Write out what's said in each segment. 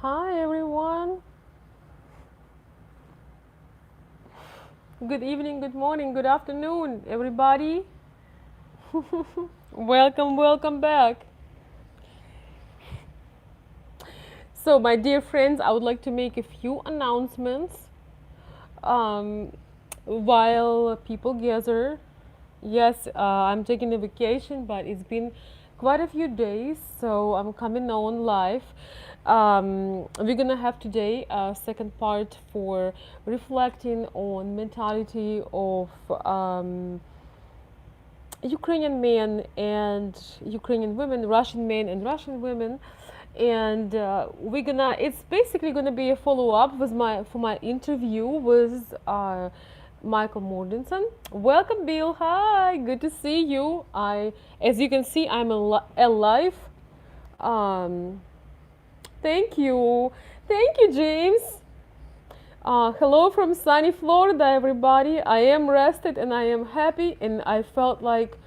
Hi everyone. Good evening, good morning, good afternoon, everybody. Welcome back. So, my dear friends, I would like to make a few announcements um, while people gather. Yes, I'm taking a vacation, but it's been quite a few days, so I'm coming on live. We're gonna have today a second part for reflecting on mentality of Ukrainian men and Ukrainian women, Russian men and Russian women, and we're gonna. It's basically gonna be a follow up with my interview with Michael Mortensen. Welcome, Bill. Hi, good to see you. As you can see, I'm alive. Um, thank you, James. Hello from sunny Florida, everybody. I am rested and I am happy, and I felt like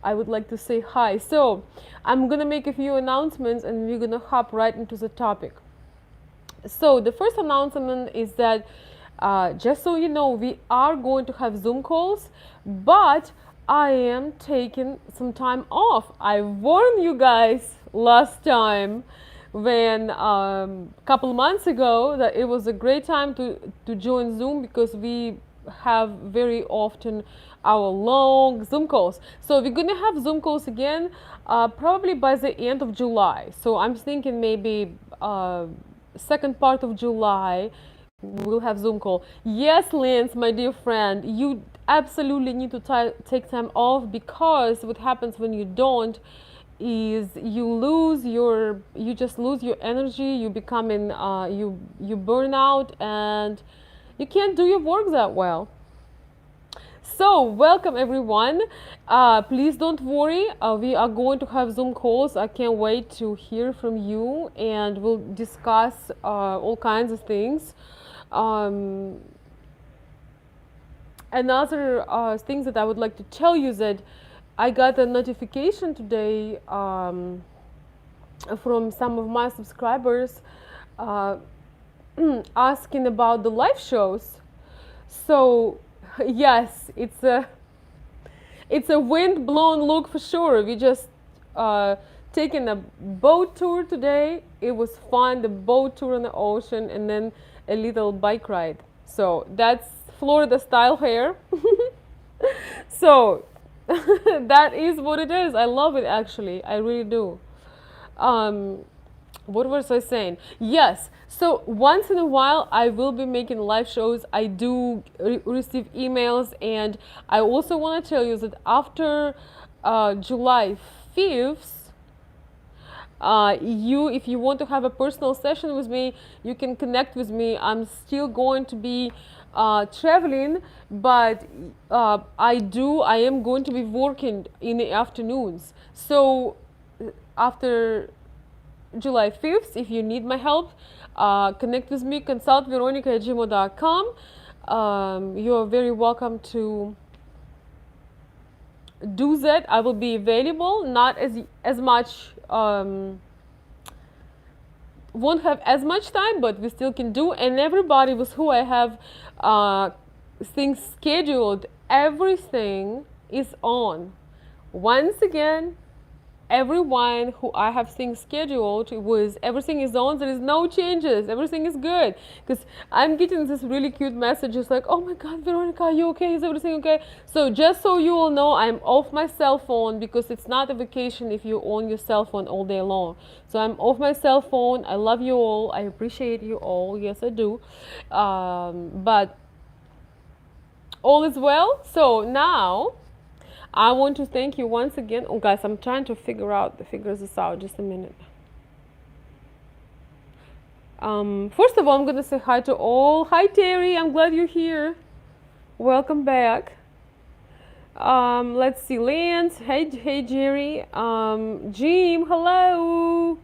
I would like to say hi. So, I'm gonna make a few announcements and we're gonna hop right into the topic. So, the first announcement is that just so you know, we are going to have Zoom calls, but I am taking some time off. I warned you guys last time when a couple months ago that it was a great time to join Zoom because we have very often our long Zoom calls. So we're gonna have Zoom calls again probably by the end of July. So I'm thinking maybe second part of July we'll have Zoom call. Yes, Lance, my dear friend, you absolutely need to take time off because what happens when you don't is you just lose your energy. You become in you burn out and you can't do your work that well. So, welcome everyone. Please don't worry. We are going to have Zoom calls. I can't wait to hear from you, and we'll discuss all kinds of things. Um, Another thing that I would like to tell you that I got a notification today from some of my subscribers uh, asking about the live shows. So, yes, it's a wind blown look for sure. We just uh, taken a boat tour today. It was fun, the boat tour on the ocean, and then a little bike ride. So that's Florida style hair. So that is what it is. I love it actually. I really do. Um, what was I saying? Yes. So once in a while, I will be making live shows. I do receive emails, and I also want to tell you that after July 5th, if you want to have a personal session with me, you can connect with me. I'm still going to be traveling, but I am going to be working in the afternoons. So after July 5th, if you need my help, connect with me, consult veronica@gmail.com. You are very welcome to do that. I will be available, not as much, won't have as much time, but we still can do. And everybody with who I have things scheduled, everything is on. Once again, everyone who I have things scheduled with everything is on. There is no changes. Everything is good. Because I'm getting this really cute messages like, oh my God, Veronica, are you okay? Is everything okay? So just so you all know, I'm off my cell phone because it's not a vacation if you're on your cell phone all day long. So I'm off my cell phone. I love you all. I appreciate you all. Yes, I do. But all is well. So now I want to thank you once again. Oh, guys, I'm trying to figure this out. Just a minute. First of all, I'm gonna say hi to all. Hi, Terry. I'm glad you're here. Welcome back. Let's see, Lance. Hey, Jerry. Jim. Hello.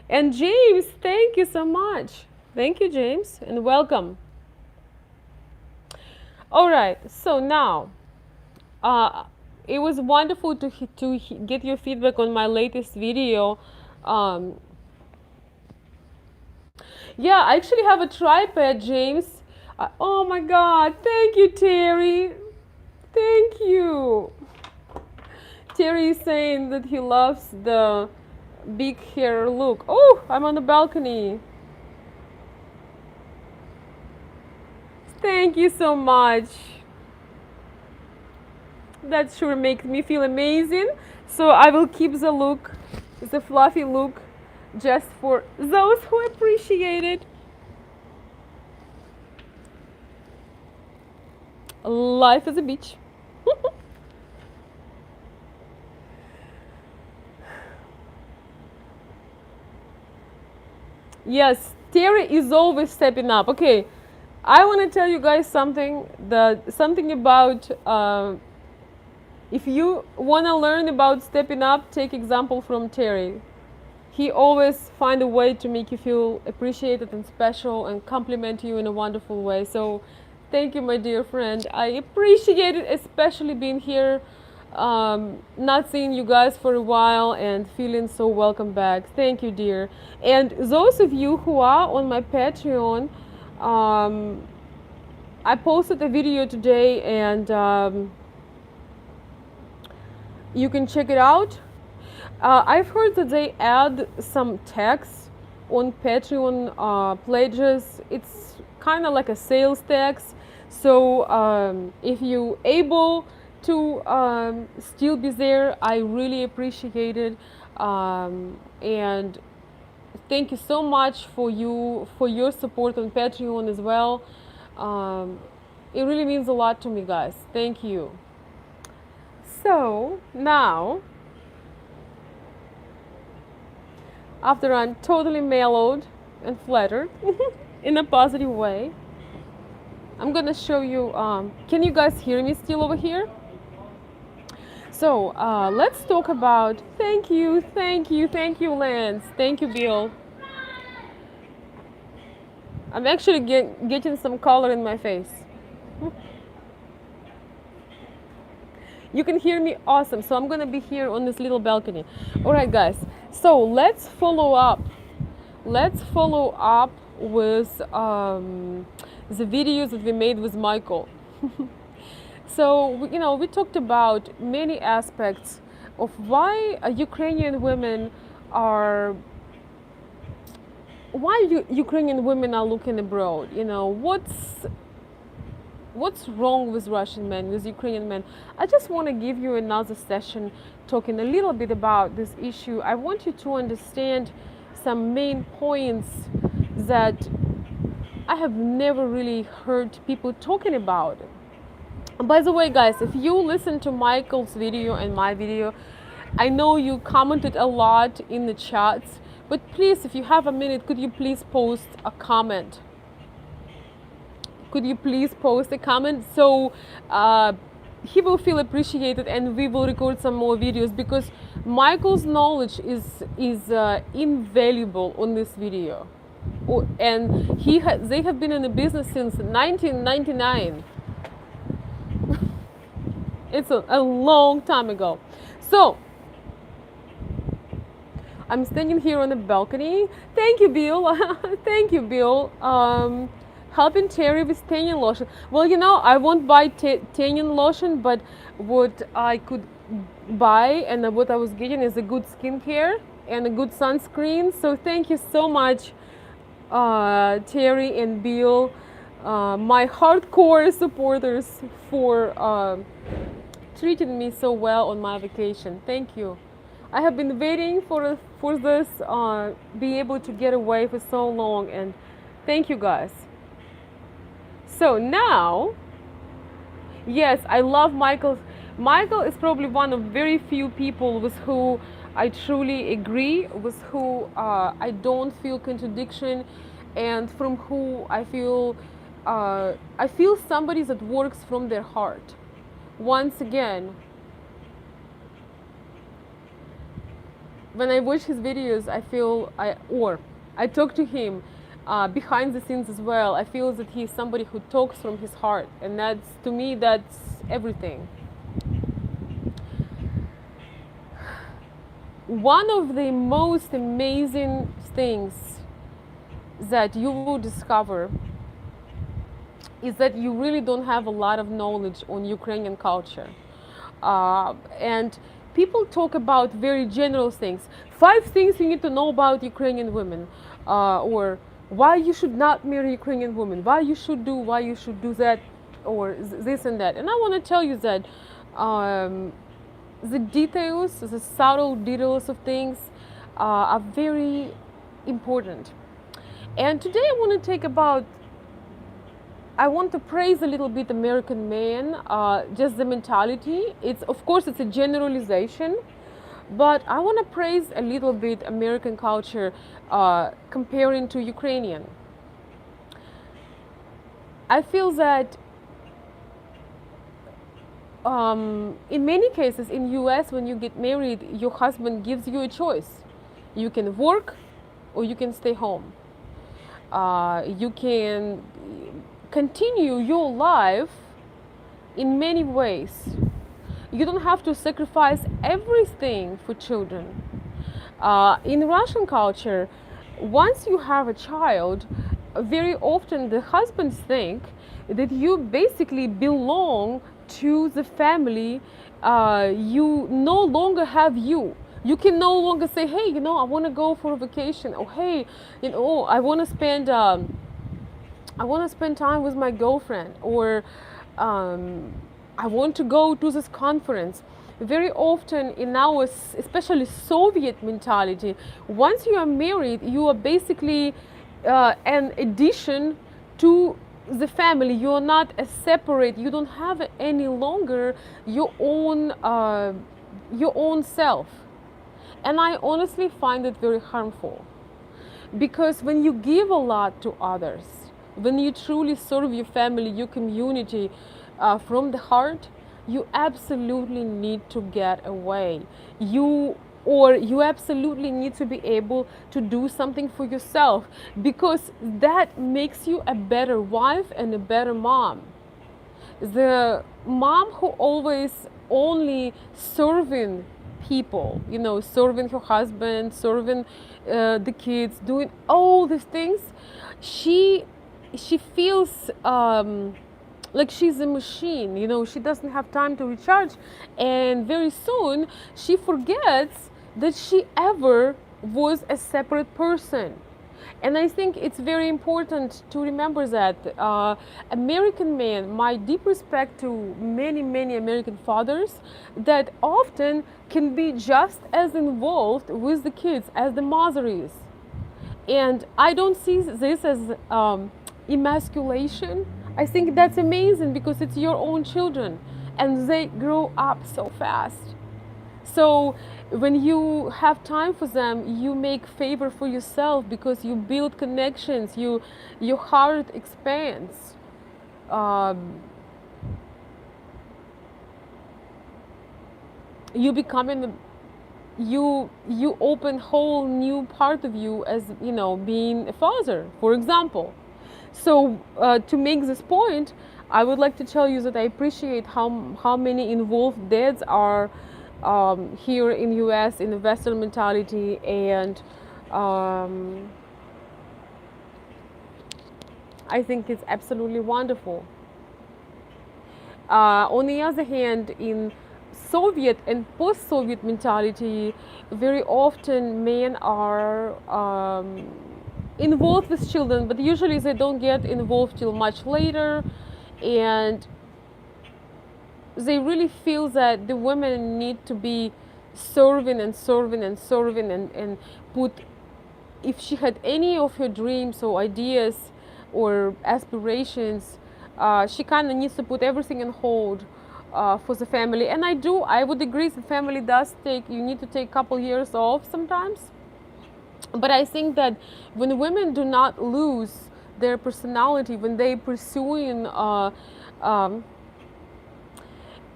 And James, thank you so much. Thank you, James, and welcome. All right. So now, it was wonderful to get your feedback on my latest video. Um, Yeah, I actually have a tripod, James. Oh my God! Thank you, Terry. Thank you. Terry is saying that he loves the big hair look. Oh, I'm on the balcony. Thank you so much. That sure makes me feel amazing. So I will keep the look, the fluffy look, just for those who appreciate it. Life is a beach. Yes, Terry is always stepping up. Okay, I want to tell you guys something about if you want to learn about stepping up, take example from Terry. He always find a way to make you feel appreciated and special and compliment you in a wonderful way. So thank you, my dear friend. I appreciate it, especially being here, not seeing you guys for a while and feeling so welcome back. Thank you, dear. And those of you who are on my Patreon, I posted a video today and you can check it out. I've heard that they add some tax on Patreon pledges. It's kind of like a sales tax. So if you able to still be there, I really appreciate it. And thank you so much for your support on Patreon as well. It really means a lot to me, guys. Thank you. So now, after I'm totally mellowed and flattered in a positive way, I'm gonna show you. Can you guys hear me still over here? So let's talk about. Thank you, Lance. Thank you, Bill. I'm actually getting some color in my face. You can hear me awesome. So I'm gonna be here on this little balcony. All right, guys. So let's follow up. Let's follow up with the videos that we made with Michael. So we talked about many aspects of why Ukrainian women are looking abroad. What's wrong with Russian men, with Ukrainian men. I just want to give you another session talking a little bit about this issue. I want you to understand some main points that I have never really heard people talking about. And by the way, guys, if you listen to Michael's video and my video, I know you commented a lot in the chats, but please, if you have a minute, could you please post a comment? Could you please post a comment so he will feel appreciated and we will record some more videos, because Michael's knowledge is invaluable on this video. And they have been in the business since 1999. It's a long time ago. So I'm standing here on the balcony. Thank you, Bill. Thank you, Bill. Helping Terry with tanning lotion. Well, I won't buy tanning lotion, but what I could buy and what I was getting is a good skincare and a good sunscreen. So thank you so much, Terry and Bill, my hardcore supporters, for treating me so well on my vacation. Thank you. I have been waiting for this, be able to get away for so long, and thank you, guys. So now, yes, I love Michael. Michael is probably one of very few people with who I truly agree, with who I don't feel contradiction, and from who I feel somebody that works from their heart. Once again, when I watch his videos, I talk to him behind the scenes as well. I feel that he's somebody who talks from his heart, and to me, that's everything. One of the most amazing things that you will discover is that you really don't have a lot of knowledge on Ukrainian culture. And people talk about very general things. 5 things you need to know about Ukrainian women, or why you should not marry Ukrainian women, why you should do that, or this and that. And I want to tell you that the details, the subtle details of things are very important. And today I want to praise a little bit American man, just the mentality. Of course, it's a generalization, but I want to praise a little bit American culture comparing to Ukrainian. I feel that in many cases in US, when you get married, your husband gives you a choice. You can work or you can stay home. You can continue your life in many ways. You don't have to sacrifice everything for children. In Russian culture, once you have a child, very often the husbands think that you basically belong to the family. You no longer have you. You can no longer say, hey, I want to go for a vacation, or hey, I want to spend time with my girlfriend, or I want to go to this conference. Very often in our, especially Soviet mentality, once you are married, you are basically an addition to the family. You are not a separate. You don't have any longer your own self. And I honestly find it very harmful, because when you give a lot to others, when you truly serve your family, your community from the heart, you absolutely need to get away. You absolutely need to be able to do something for yourself, because that makes you a better wife and a better mom. The mom who always only serving people, serving her husband, serving the kids, doing all these things, she feels like she's a machine. She doesn't have time to recharge, and very soon she forgets that she ever was a separate person. And I think it's very important to remember that American men, my deep respect to many, many American fathers, that often can be just as involved with the kids as the mother is. And I don't see this as emasculation. I think that's amazing, because it's your own children and they grow up so fast. So when you have time for them, you make favor for yourself, because you build connections, your heart expands. You becoming you open whole new part of you, as being a father, for example. So to make this point, I would like to tell you that I appreciate how many involved dads are here in US in the Western mentality, and I think it's absolutely wonderful. On the other hand, in Soviet and post-Soviet mentality, very often men are involved with children, but usually they don't get involved till much later, and they really feel that the women need to be serving and serving and serving, and put, if she had any of her dreams or ideas or aspirations, she kind of needs to put everything on hold for the family. And I would agree, the family you need to take a couple years off sometimes. But I think that when women do not lose their personality, when they pursuing,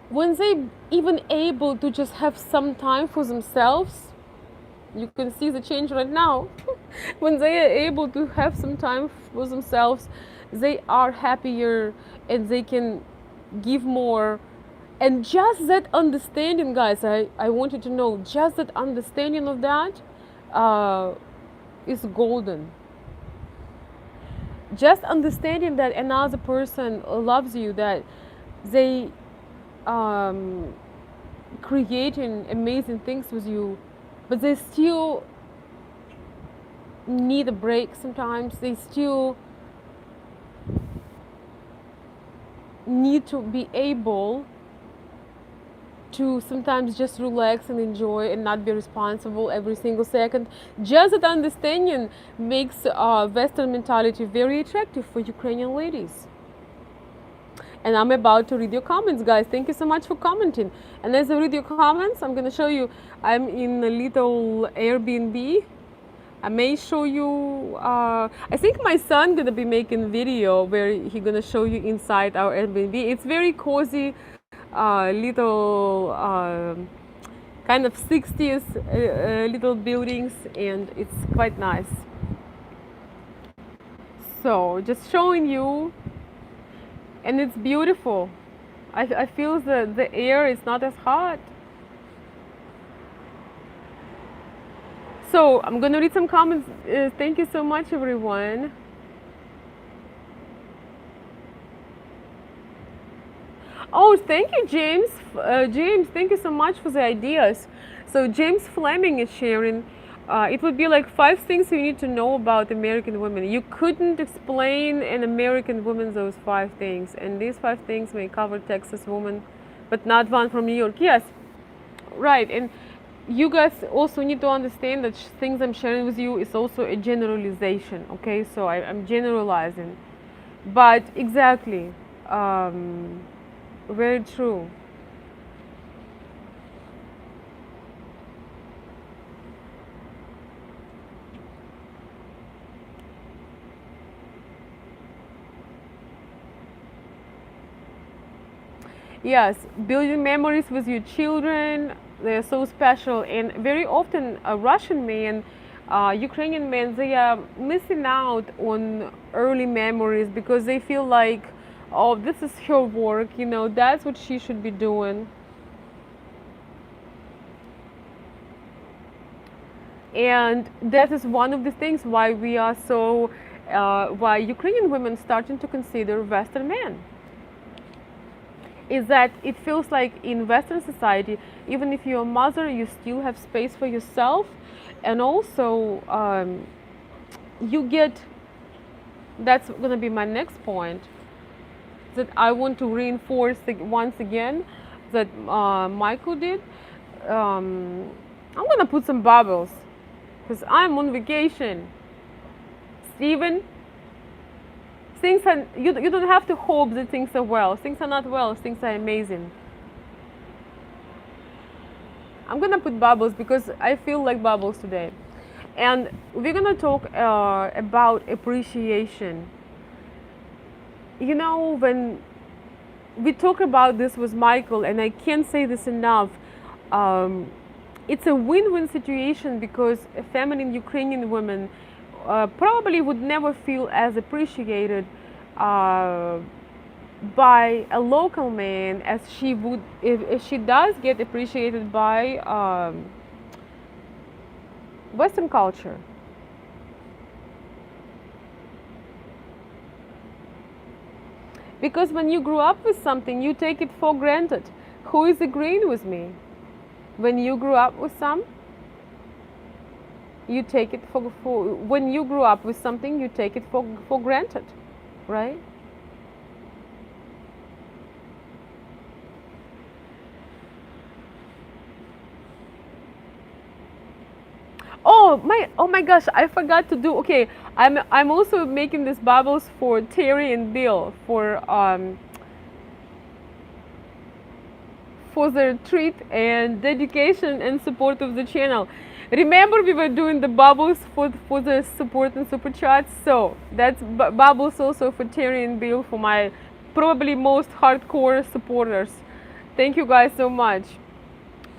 when they even able to just have some time for themselves, you can see the change right now. When they are able to have some time for themselves, they are happier and they can give more. And just that understanding, guys, I want you to know, just that understanding of that is golden. just understanding that another person loves you, that they um, creating amazing things with you, but they still need a break sometimes. They still need to be able to sometimes just relax and enjoy and not be responsible every single second. Just that understanding makes Western mentality very attractive for Ukrainian ladies. And I'm about to read your comments, guys. Thank you so much for commenting. And as I read your comments, I'm gonna show you I'm in a little Airbnb. I may show you. I think my son gonna be making video where he gonna show you inside our Airbnb. It's very cozy, little kind of 60s little buildings, and it's quite nice. So just showing you, and it's beautiful. I feel the air is not as hot. So I'm gonna read some comments. Thank you so much, everyone. Oh, thank you, James. James, thank you so much for the ideas. So James Fleming is sharing. It would be like 5 things you need to know about American women. You couldn't explain an American woman those 5 things, and these 5 things may cover Texas woman, but not one from New York. Yes, right. And you guys also need to understand that things I'm sharing with you is also a generalization. Okay, so I'm generalizing, but exactly. Very true. Yes, building memories with your children, they're so special. And very often, Russian men, Ukrainian men, they are missing out on early memories because they feel like, oh, this is her work, that's what she should be doing. And that is one of the things why we are so, why Ukrainian women starting to consider Western men. Is that it feels like in Western society, even if you're a mother, you still have space for yourself, and also you get. That's gonna be my next point. That I want to reinforce once again, that Michael did. I'm gonna put some bubbles because I'm on vacation. Steven, things are, you don't have to hope that things are well. Things are not well, things are amazing. I'm gonna put bubbles because I feel like bubbles today. And we're gonna talk about appreciation. When we talk about this with Michael, and I can't say this enough, it's a win-win situation because feminine Ukrainian women probably would never feel as appreciated by a local man as she would if she does get appreciated by Western culture. Because when you grew up with something, you take it for granted. Who is agreeing with me? When you grew up with you take it for when you grew up with something, you take it for granted, right? Oh my gosh, I forgot to do. Okay, I'm also making these bubbles for Terry and Bill for their treat and dedication and support of the channel. Remember, we were doing the bubbles for the support and super chats, so that's bubbles also for Terry and Bill, for my probably most hardcore supporters. Thank you guys so much.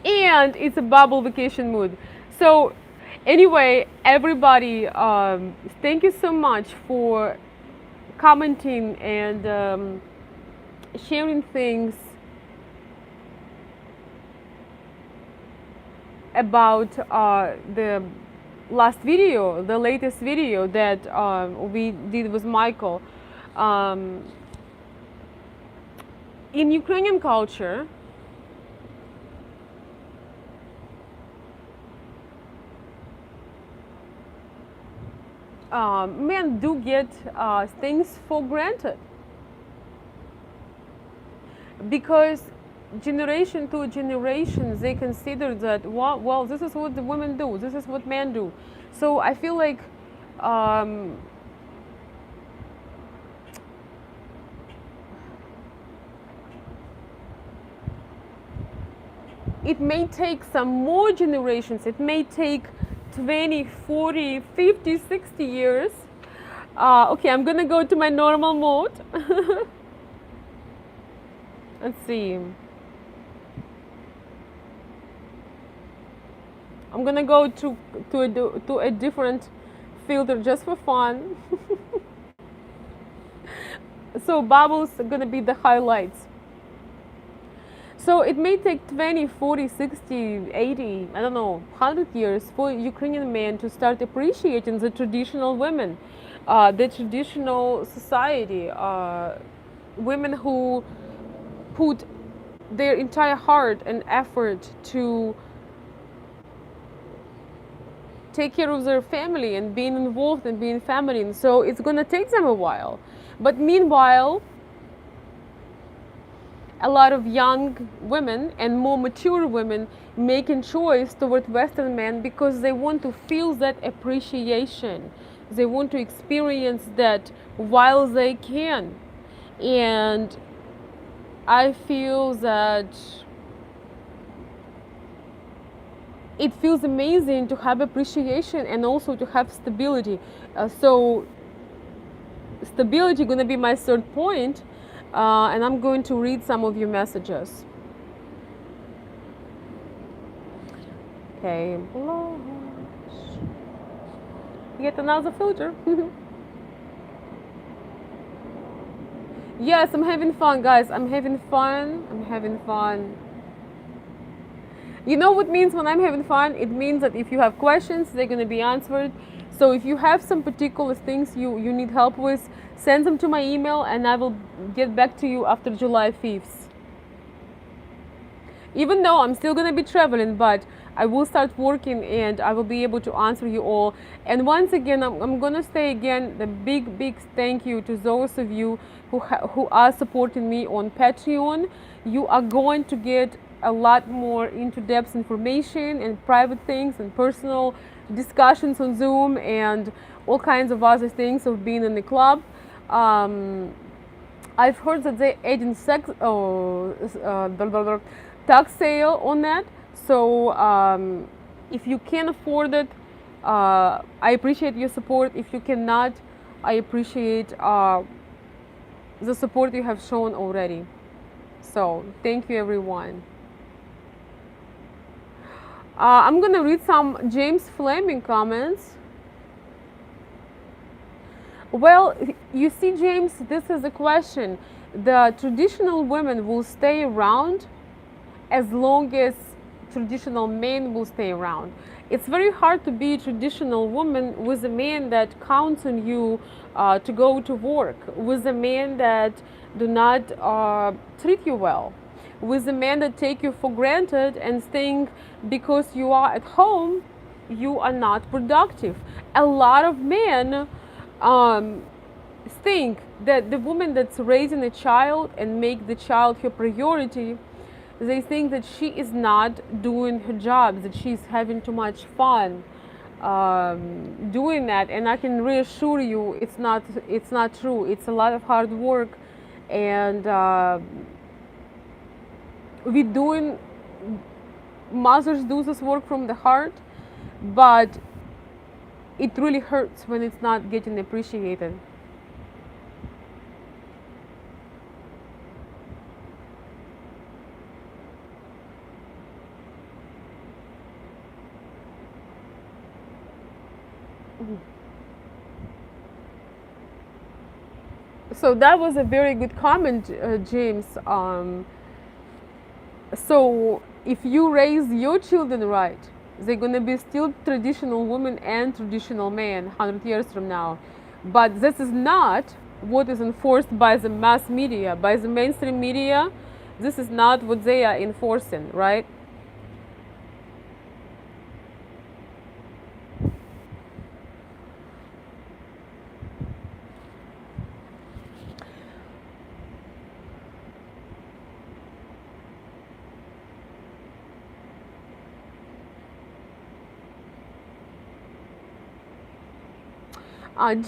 And it's a bubble vacation mood. So anyway, everybody, thank you so much for commenting and sharing things about the last video, the latest video that we did with Michael. Um, in Ukrainian culture, men do get things for granted because generation to generation they consider that well, this is what the women do, this is what men do. So I feel like um, it may take some more generations, it may take 20, 40, 50, 60 years. Okay, I'm gonna go to my normal mode. Let's see. I'm gonna go to a different filter just for fun. So bubbles are gonna be the highlights. So it may take 20, 40, 60, 80, I don't know, 100 years for Ukrainian men to start appreciating the traditional women, the traditional society, women who put their entire heart and effort to take care of their family and being involved and being feminine. So it's gonna take them a while. But meanwhile, a lot of young women and more mature women making choice toward Western men because they want to feel that appreciation. They want to experience that while they can. And I feel that it feels amazing to have appreciation and also to have stability. So stability gonna be my third point. And I'm going to read some of your messages. Okay, yet another filter. Yes, I'm having fun, guys. I'm having fun. I'm having fun. You know what means when I'm having fun? It means that if you have questions, they're going to be answered. So if you have some particular things you need help with, send them to my email and I will get back to you after July 5th. Even though I'm still going to be traveling, but I will start working and I will be able to answer you all. And once again, I'm going to say again the big thank you to those of you who are supporting me on Patreon. You are going to get a lot more into-depth information and private things and personal discussions on Zoom and all kinds of other things of being in the club. I've heard that they're adding tax sale on that. So if you can afford it, I appreciate your support. If you cannot, I appreciate the support you have shown already. So thank you, everyone. I'm gonna read some James Fleming comments. Well, you see, James, this is a question. The traditional women will stay around as long as traditional men will stay around. It's very hard to be a traditional woman with a man that counts on you to go to work, with a man that do not treat you well, with a man that take you for granted and think because you are at home, you are not productive. A lot of men think that the woman that's raising a child and make the child her priority, they think that she is not doing her job, that she's having too much fun doing that. And I can reassure you, it's not true. It's a lot of hard work, and mothers do this work from the heart, but it really hurts when it's not getting appreciated. So that was a very good comment, James. So if you raise your children right, They're gonna be still traditional women and traditional men 100 years from now. But this is not what is enforced by the mass media, by the mainstream media. This is not what they are enforcing, right?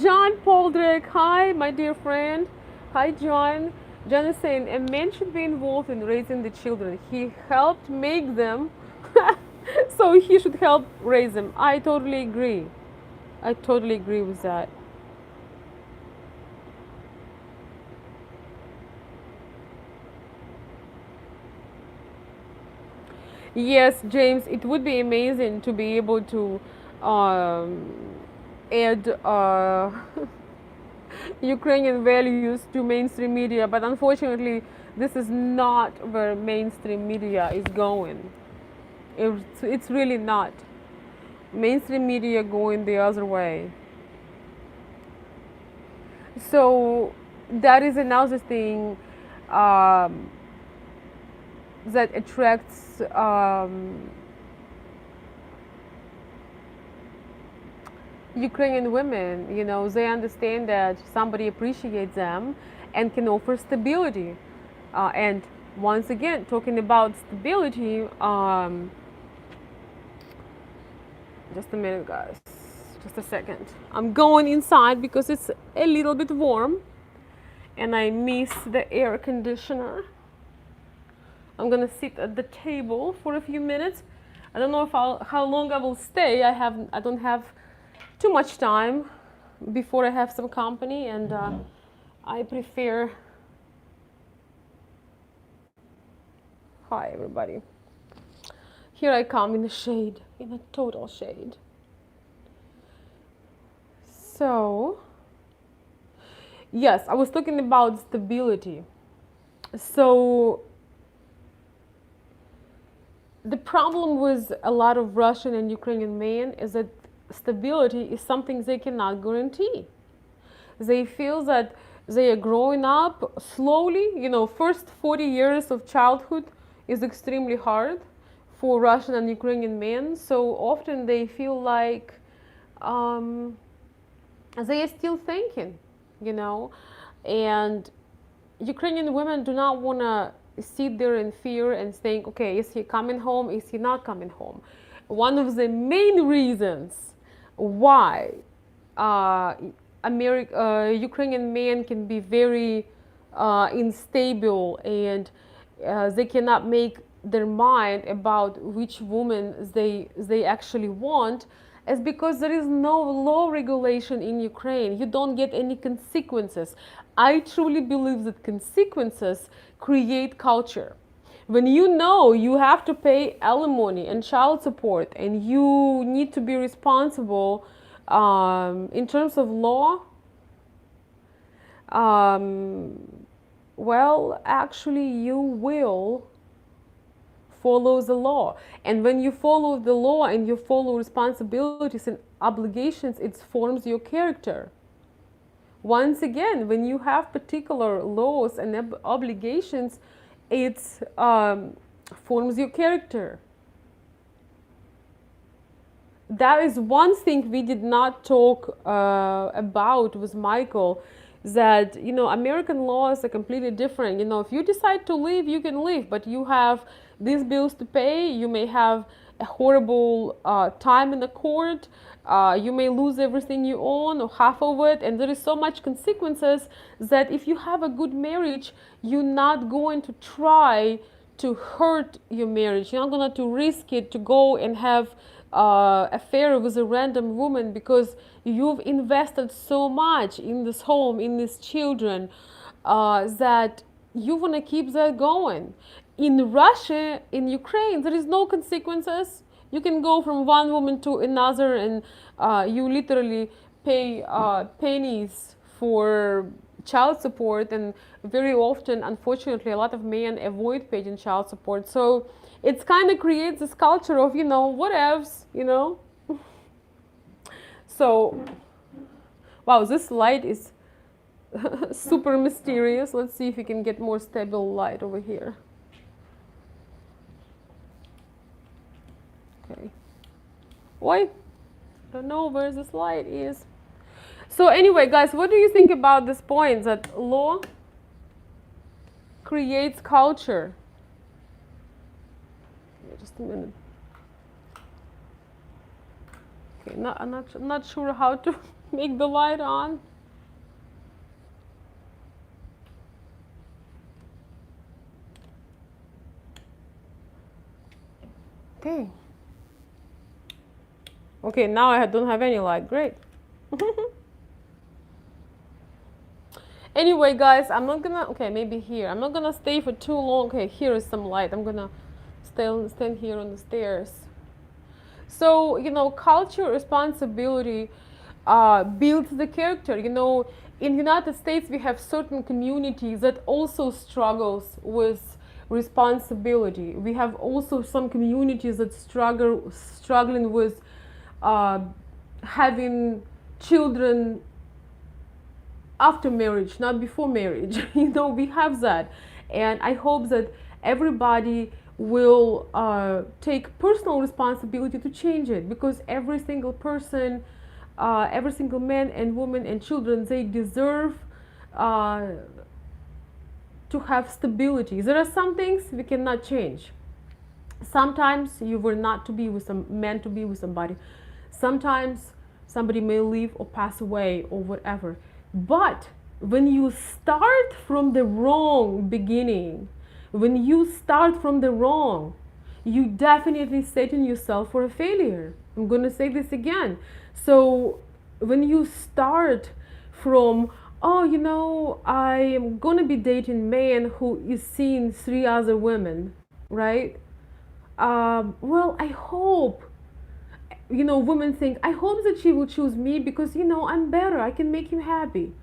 John Poldrick, hi, my dear friend. Hi, John. John is saying a man should be involved in raising the children. He helped make them, so he should help raise them. I totally agree. I totally agree with that. Yes, James, it would be amazing to be able to um, add Ukrainian values to mainstream media, but unfortunately, this is not where mainstream media is going. It's really not. Mainstream media going the other way. So that is another thing um, that attracts Ukrainian women. You know, they understand that somebody appreciates them and can offer stability. And once again, talking about stability, just a minute, guys. Just a second. I'm going inside because it's a little bit warm and I miss the air conditioner. I'm gonna sit at the table for a few minutes. I don't know if how long I will stay. I don't have too much time before I have some company, and I prefer. Hi, everybody. Here I come in the shade, in a total shade. So, yes, I was talking about stability. So, the problem with a lot of Russian and Ukrainian men is that stability is something they cannot guarantee. They feel that they are growing up slowly. You know, first 40 years of childhood is extremely hard for Russian and Ukrainian men. So often they feel like um, they are still thinking, you know, and Ukrainian women do not want to sit there in fear and think, okay, is he coming home? Is he not coming home? One of the main reasons why uh, Ukrainian men can be very unstable and they cannot make their mind about which woman they actually want is because there is no law regulation in Ukraine. You don't get any consequences. I truly believe that consequences create culture. When you know you have to pay alimony and child support and you need to be responsible in terms of law, um, well, actually, you will follow the law. And when you follow the law and you follow responsibilities and obligations, it forms your character. Once again, when you have particular laws and obligations, it forms your character. That is one thing we did not talk about with Michael, that American laws are completely different. If you decide to leave, you can leave, but you have these bills to pay. You may have a horrible time in the court. You may lose everything you own or half of it, and there is so much consequences that if you have a good marriage, you're not going to try to hurt your marriage. You're not going to risk it to go and have affair with a random woman because you've invested so much in this home, in these children, that you want to keep that going. In Russia, in Ukraine, there is no consequences. You can go from one woman to another, and you literally pay pennies for child support, and very often, unfortunately, a lot of men avoid paying child support. So it's kind of creates this culture of, whatevs. So, wow, this light is super mysterious. Let's see if we can get more stable light over here. Okay. Oi, don't know where this light is. So anyway, guys, what do you think about this point that law creates culture? Just a minute. Okay, I'm not sure how to make the light on. Okay. Okay, now I don't have any light. Great. Anyway, guys, I'm not gonna. Okay, maybe here. I'm not gonna stay for too long. Okay, here is some light. I'm gonna stand here on the stairs. So culture responsibility builds the character. In United States we have certain communities that also struggles with responsibility. We have also some communities that struggling with having children after marriage, not before marriage. We have that, and I hope that everybody will take personal responsibility to change it, because every single person, every single man and woman and children, they deserve to have stability. There are some things we cannot change. Sometimes you were not to be with meant to be with somebody. Sometimes somebody may leave or pass away or whatever. But when you start from the wrong beginning, when you start from the wrong, you definitely setting yourself for a failure. I'm going to say this again. So when you start from, I am going to be dating a man who is seeing 3 other women, right? Well, I hope, women think, I hope that she will choose me because, I'm better. I can make him happy.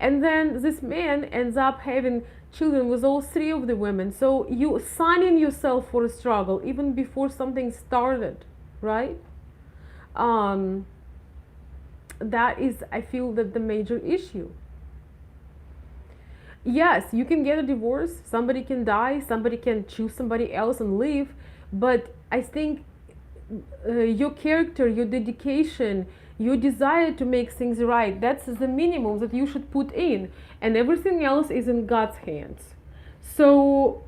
And then this man ends up having children with all 3 of the women. So you signing yourself for a struggle even before something started, right? That is, I feel, that the major issue. Yes, you can get a divorce. Somebody can die. Somebody can choose somebody else and leave. But I think your character, your dedication, your desire to make things right, that's the minimum that you should put in, and everything else is in God's hands. So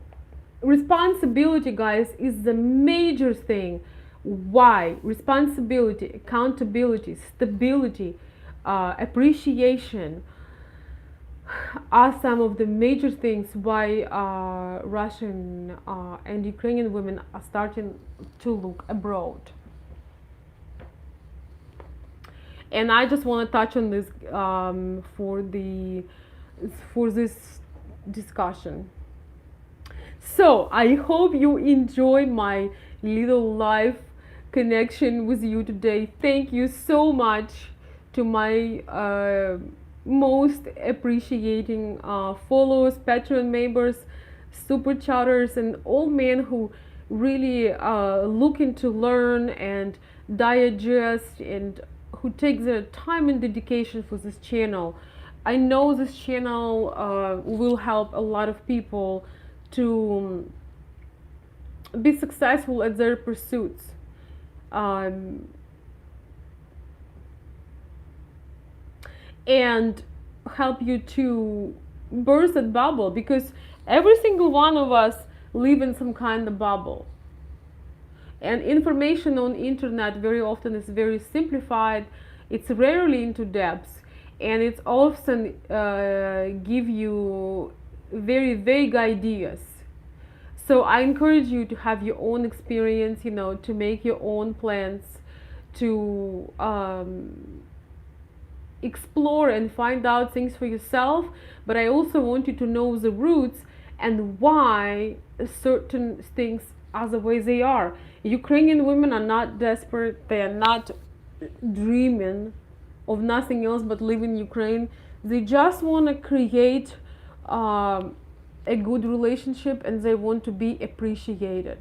responsibility, guys, is the major thing. Why? Responsibility, accountability, stability, appreciation are some of the major things why Russian and Ukrainian women are starting to look abroad. And I just want to touch on this for this discussion. So I hope you enjoy my little live connection with you today. Thank you so much to my most appreciating followers, Patreon members, super chatters, and all men who really looking to learn and digest, and who take their time and dedication for this channel. I know this channel will help a lot of people to be successful at their pursuits. And help you to burst that bubble, because every single one of us live in some kind of bubble, and information on internet very often is very simplified. It's rarely into depth, and it's often give you very vague ideas. So I encourage you to have your own experience, to make your own plans, to explore and find out things for yourself. But I also want you to know the roots and why certain things are the way they are. Ukrainian women are not desperate. They are not dreaming of nothing else but live in Ukraine. They just want to create a good relationship, and they want to be appreciated.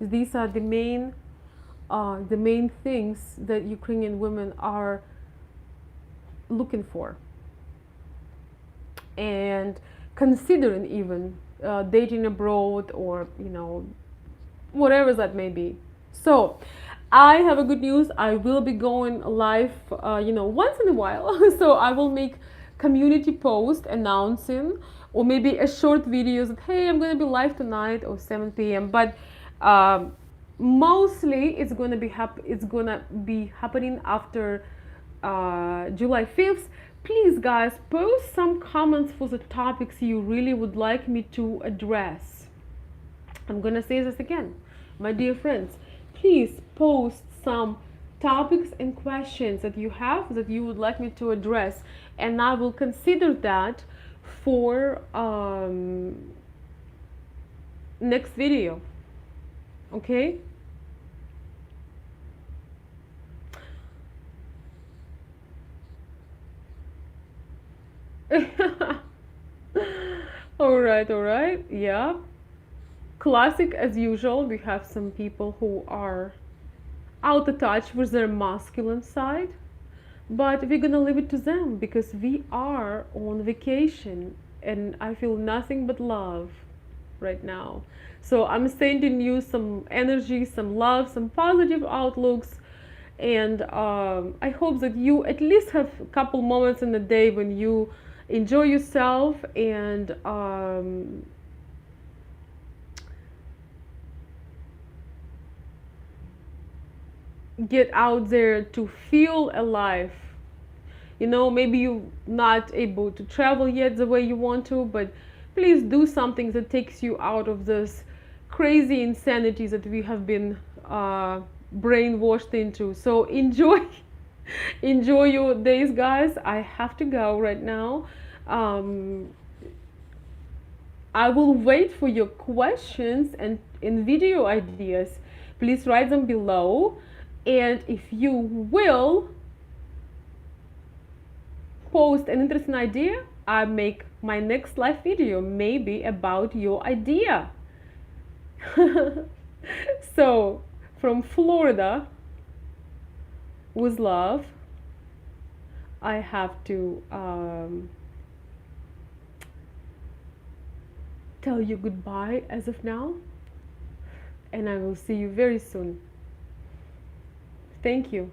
These are the main things that Ukrainian women are looking for, and considering even dating abroad, or whatever that may be. So I have a good news. I will be going live, once in a while. So I will make community post announcing, or maybe a short video that, hey, I'm gonna be live tonight or 7 p.m. But mostly it's gonna be happening after July 5th. Please, guys, post some comments for the topics you really would like me to address. I'm gonna say this again, my dear friends. Please post some topics and questions that you have that you would like me to address, and I will consider that for next video. Okay? All right, yeah. Classic as usual, we have some people who are out of touch with their masculine side, but we're gonna leave it to them because we are on vacation, and I feel nothing but love right now. So I'm sending you some energy, some love, some positive outlooks, and I hope that you at least have a couple moments in the day when you enjoy yourself and get out there to feel alive. Maybe you're not able to travel yet the way you want to, but please do something that takes you out of this crazy insanity that we have been brainwashed into. So enjoy enjoy your days, guys. I have to go right now. I will wait for your questions and in video ideas. Please write them below, and if you will post an interesting idea, I make my next live video maybe about your idea. So from Florida, with love, I have to tell you goodbye as of now, and I will see you very soon. Thank you.